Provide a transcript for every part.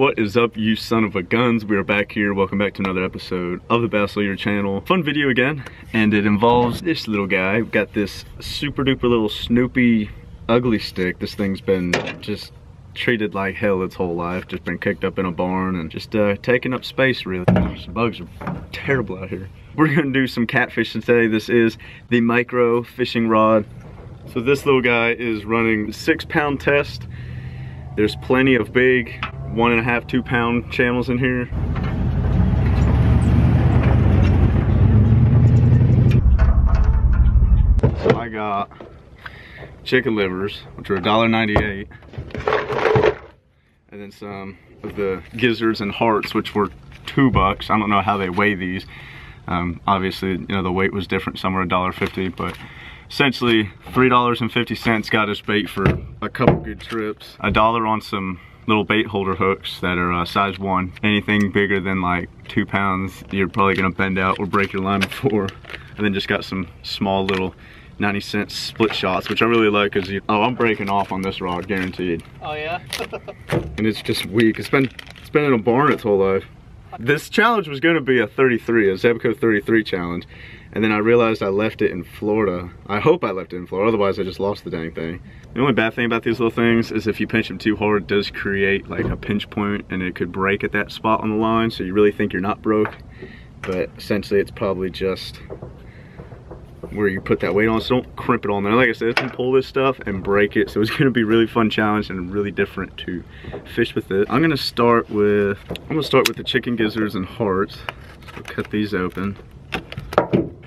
What is up, you son of a guns? We are back here. Welcome back to another episode of the Bass Leader channel. Fun video again, and it involves this little guy. We've got this super duper little Snoopy ugly stick. This thing's been just treated like hell its whole life. Just been kicked up in a barn and just taking up space, really. Gosh, the bugs are terrible out here. We're gonna do some catfishing today. This is the micro fishing rod. So this little guy is running 6-pound test. There's plenty of big 1.5, 2 pound channels in here. So I got chicken livers, which are $1.98, and then some of the gizzards and hearts, which were $2. I don't know how they weigh these. Obviously, you know, the weight was different. Some were $1.50, but essentially $3.50 got us bait for a couple good trips. $1 on some little bait holder hooks that are size 1. Anything bigger than like 2 pounds, you're probably gonna bend out or break your line before. And then just got some small little 90-cent split shots, which I really like, because I'm breaking off on this rod, guaranteed. Oh yeah? And it's just weak. It's been in a barn its whole life. This challenge was gonna be a 33, a Zebco 33 challenge. And then I realized I left it in Florida. I hope I left it in Florida, otherwise I just lost the dang thing. The only bad thing about these little things is if you pinch them too hard, it does create like a pinch point and it could break at that spot on the line, so you really think you're not broke. But essentially it's probably just where you put that weight on, so don't crimp it on there. Like I said, it can pull this stuff and break it, so it's gonna be a really fun challenge and really different to fish with it. I'm gonna start with the chicken gizzards and hearts. So cut these open.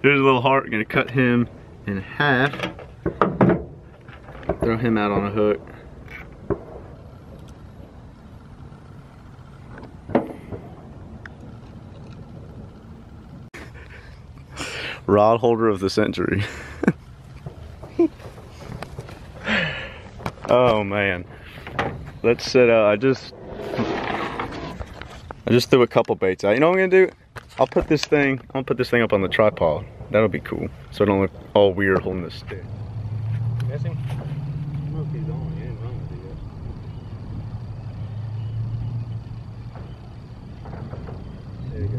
Here's a little heart. I'm gonna cut him in half. Throw him out on a hook. Rod holder of the century. Oh man. Let's set out. I just threw a couple baits out. You know what I'm gonna do? I'll put this thing up on the tripod. That'll be cool. So I don't look all weird holding this stick. Miss him? I don't know if he's on. He ain't running yet. There you go.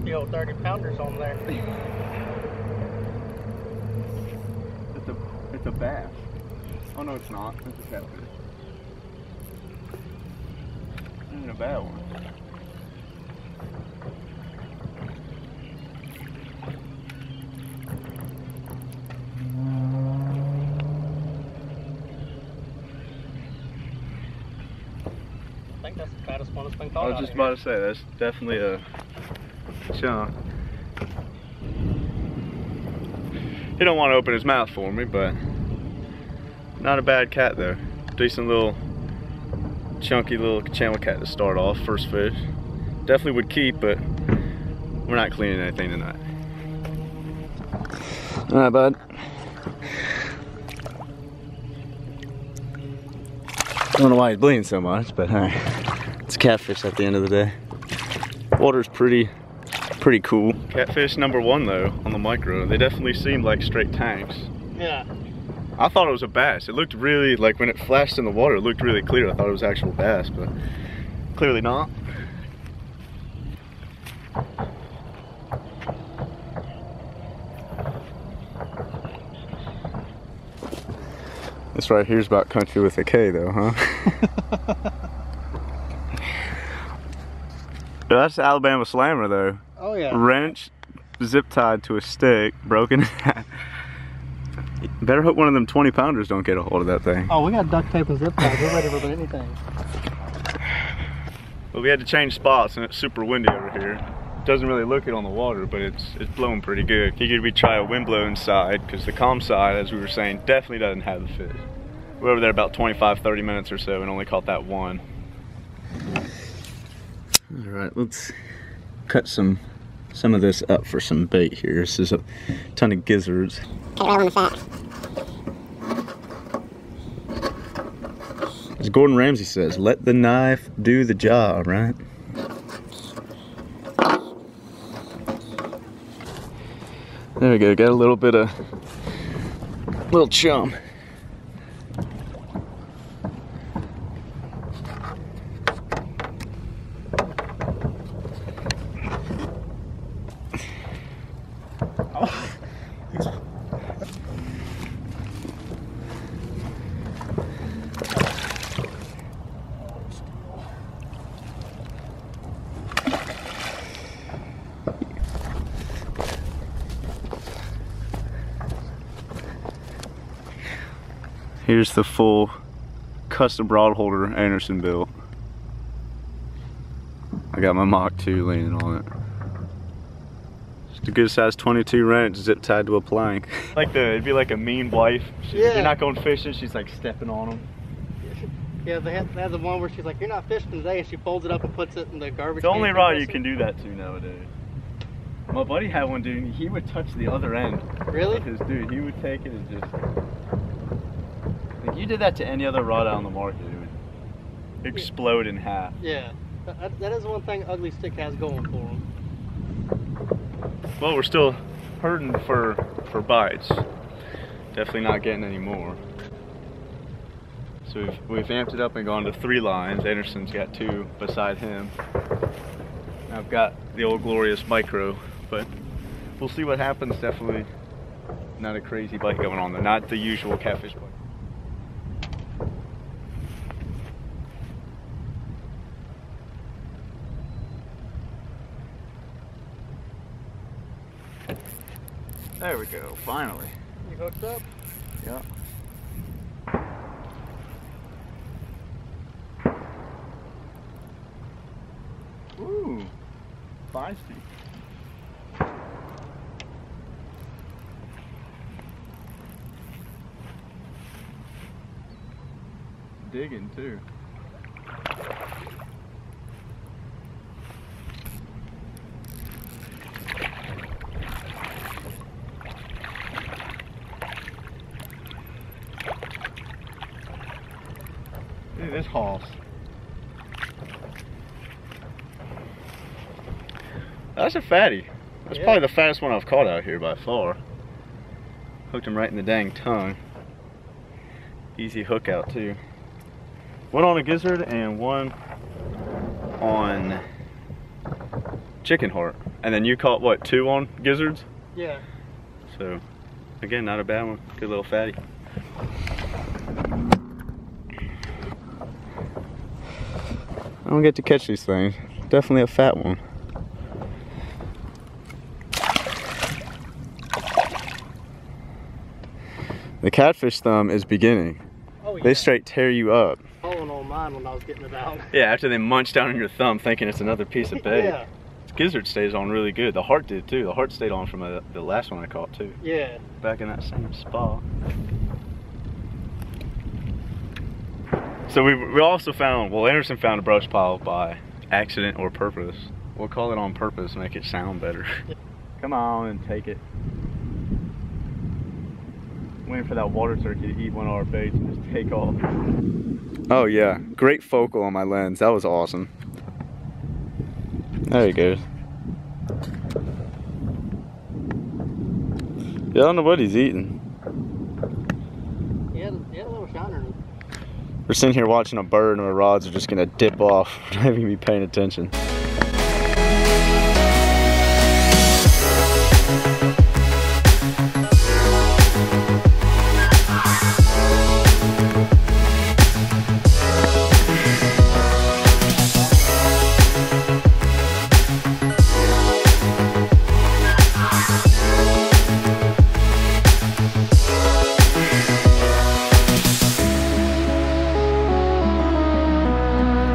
The old 30-pounders on there. It's a bass. Oh no, it's not. It's a catfish. It ain't a bad one. I think that's the fattest one that's been caught. I was just about to say, that's definitely a chunk. He don't want to open his mouth for me, but not a bad cat though. Decent little chunky little channel cat to start off. First fish. Definitely would keep, but we're not cleaning anything tonight. Alright, bud. I don't know why he's bleeding so much, but hey, it's catfish at the end of the day. Water's pretty cool. Catfish number 1 though, on the micro. They definitely seemed like straight tanks. Yeah. I thought it was a bass. It looked really, like when it flashed in the water, it looked really clear. I thought it was actual bass, but clearly not. This right here's about country with a K though, huh? That's the Alabama Slammer though. Oh yeah. Wrench, zip tied to a stick, broken in half. Better hope one of them 20-pounders don't get a hold of that thing. Oh, we got duct tape and zip ties. We're ready for anything. Well, we had to change spots and it's super windy over here. Doesn't really look it on the water, but it's blowing pretty good. Figured we'd try a wind blowing side, because the calm side, as we were saying, definitely doesn't have the fish. We're over there about 25-30 minutes or so and only caught that one. All right, let's cut some of this up for some bait here. This is a ton of gizzards. Get right on the fat. Gordon Ramsay says, let the knife do the job, right? There we go, got a little bit of, little chum. Here's the full custom rod holder Anderson built. I got my Mach 2 leaning on it. Just a good size 22 wrench zip tied to a plank. It'd be like a mean wife. You're not going fishing, she's like stepping on them. Yeah, they have the one where she's like, you're not fishing today, and she folds it up and puts it in the garbage. The only rod you can do that to nowadays. My buddy had one, dude, he would touch the other end. Really? Because, dude, he would take it and just... If you did that to any other rod out on the market, it would explode in half. Yeah, that is one thing Ugly Stik has going for them. Well, we're still hurting for bites. Definitely not getting any more. So we've amped it up and gone to 3 lines. Anderson's got 2 beside him. I've got the old glorious micro, but we'll see what happens. Definitely not a crazy bite going on there. Not the usual catfish bite. There we go, finally. You hooked up? Yeah. Ooh, feisty. Digging too. Look at this hoss. That's a fatty. That's probably the fattest one I've caught out here by far. Hooked him right in the dang tongue. Easy hook out too. One on a gizzard and one on chicken heart. And then you caught what, 2 on gizzards? Yeah. So again, not a bad one. Good little fatty. I don't get to catch these things. Definitely a fat one. The catfish thumb is beginning. Oh, yeah. They straight tear you up. Pulling on mine when I was getting it out. Yeah, after they munch down on your thumb thinking it's another piece of bait. Yeah. This gizzard stays on really good. The heart did too. The heart stayed on from the last one I caught too. Yeah. Back in that same spot. So we also found, well, Anderson found a brush pile by accident or purpose. We'll call it on purpose, make it sound better. Come on and take it. Waiting for that water turkey to eat one of our baits and just take off. Oh yeah, great focal on my lens. That was awesome. There he goes. Yeah, I don't know what he's eating. He had a little shiner in it. We're sitting here watching a bird and our rods are just gonna dip off. We're not even gonna be paying attention.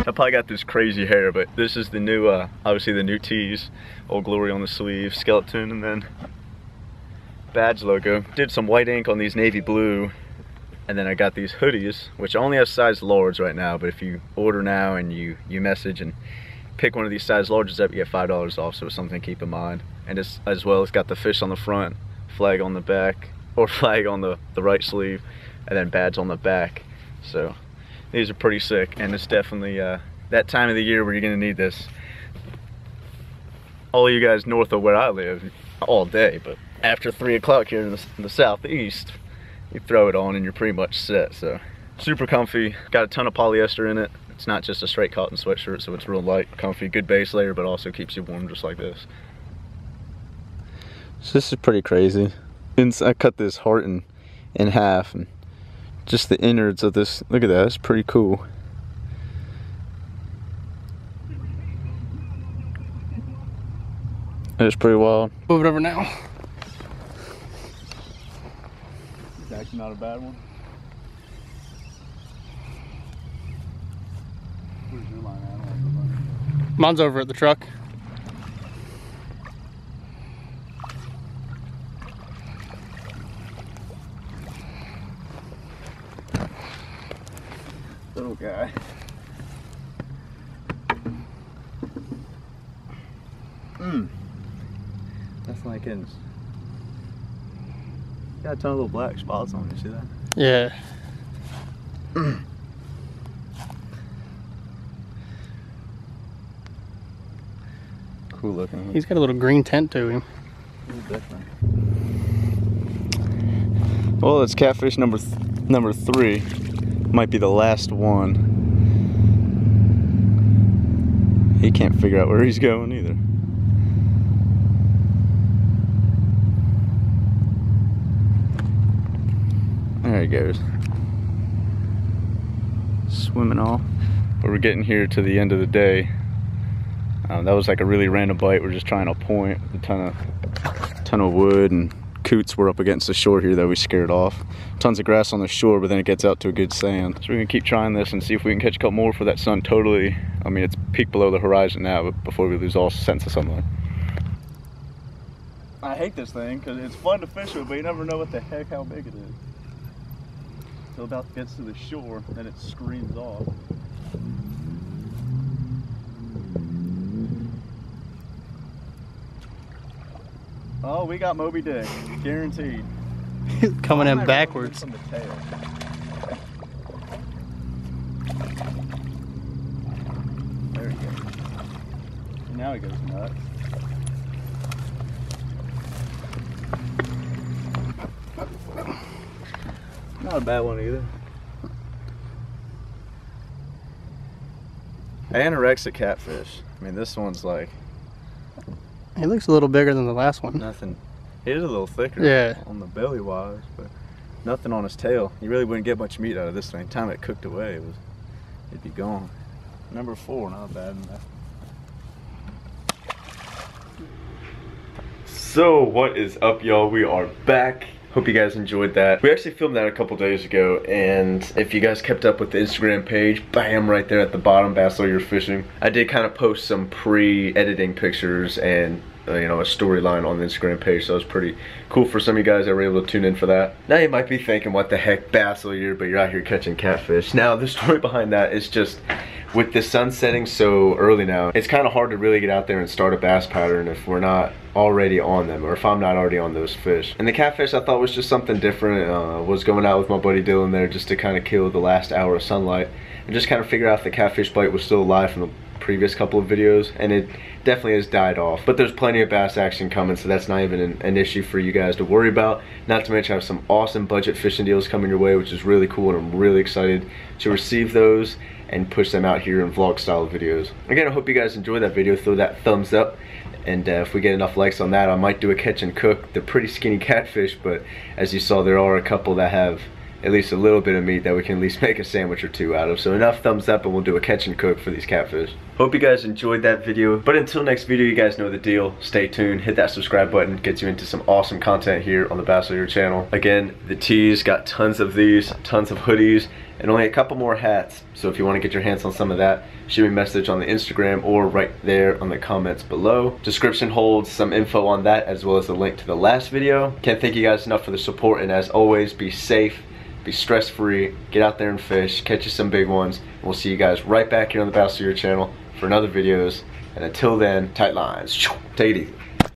I probably got this crazy hair, but this is the new, obviously the new tees. Old Glory on the sleeve, skeleton, and then badge logo. Did some white ink on these navy blue, and then I got these hoodies, which only have size large right now, but if you order now and you message and pick one of these size larges up, you get $5 off, so it's something to keep in mind. And it's, as well, it's got the fish on the front, flag on the back, or flag on the right sleeve, and then badge on the back. So These are pretty sick, and it's definitely that time of the year where you're gonna need this. All you guys north of where I live, all day, but after 3 o'clock here in the southeast, you throw it on and you're pretty much set. So super comfy, got a ton of polyester in it. It's not just a straight cotton sweatshirt, so it's real light, comfy, good base layer, but also keeps you warm just like this. So this is pretty crazy. I cut this heart in half, and just the innards of this, look at that, it's pretty cool. It's pretty wild. Move it over now. It's actually not a bad one. Where's your line at? I don't like the line. Mine's over at the truck. Little guy. That's like ends. Got a ton of little black spots on it, you see that? Yeah. Cool looking. He's got a little green tint to him. Different. Well, it's catfish number 3. Might be the last one. He can't figure out where he's going either. There he goes. Swimming off. But we're getting here to the end of the day. That was like a really random bite. We're just trying to point with a ton of wood, and coots were up against the shore here that we scared off. Tons of grass on the shore, but then it gets out to a good sand. So we're gonna keep trying this and see if we can catch a couple more for that sun totally. I mean, it's peaked below the horizon now, but before we lose all sense of sunlight. I hate this thing because it's fun to fish with, but you never know what the heck how big it is. Till about gets to the shore, then it screams off. Oh, we got Moby Dick, guaranteed. Coming in backwards. From the tail. There he goes. Now he goes nuts. Not a bad one either. Anorexic catfish. I mean, this one's like... He looks a little bigger than the last one. Nothing. He is a little thicker, yeah, on the belly wise, but nothing on his tail. You really wouldn't get much meat out of this thing. Time it cooked away, it'd be gone. Number 4, not bad enough. So what is up, y'all? We are back. Hope you guys enjoyed that. We actually filmed that a couple days ago, and if you guys kept up with the Instagram page, bam, right there at the bottom, Bass Lawyer Fishing. I did kind of post some pre-editing pictures and you know, a storyline on the Instagram page, so it was pretty cool for some of you guys that were able to tune in for that. Now you might be thinking, what the heck, Bass Lawyer, but you're out here catching catfish. Now the story behind that is just, with the sun setting so early now, it's kind of hard to really get out there and start a bass pattern if we're not already on them, or if I'm not already on those fish. And the catfish I thought was just something different. Was going out with my buddy Dylan there just to kind of kill the last hour of sunlight and just kind of figure out if the catfish bite was still alive from the previous couple of videos, and it definitely has died off. But there's plenty of bass action coming, so that's not even an issue for you guys to worry about. Not to mention I have some awesome budget fishing deals coming your way, which is really cool, and I'm really excited to receive those and push them out here in vlog style videos. Again, I hope you guys enjoyed that video. Throw that thumbs up, and if we get enough likes on that, I might do a catch and cook. They're pretty skinny catfish, but as you saw, there are a couple that have at least a little bit of meat that we can at least make a sandwich or two out of. So enough thumbs up and we'll do a catch and cook for these catfish. Hope you guys enjoyed that video. But until next video, you guys know the deal. Stay tuned, hit that subscribe button, gets you into some awesome content here on the Bass Lawyer channel. Again, the tees, got tons of these, tons of hoodies, and only a couple more hats. So if you want to get your hands on some of that, shoot me a message on the Instagram or right there on the comments below. Description holds some info on that, as well as a link to the last video. Can't thank you guys enough for the support, and as always, be safe, be stress-free, get out there and fish, catch you some big ones. We'll see you guys right back here on the Bass Lawyer channel for another videos. And until then, tight lines. Take it easy.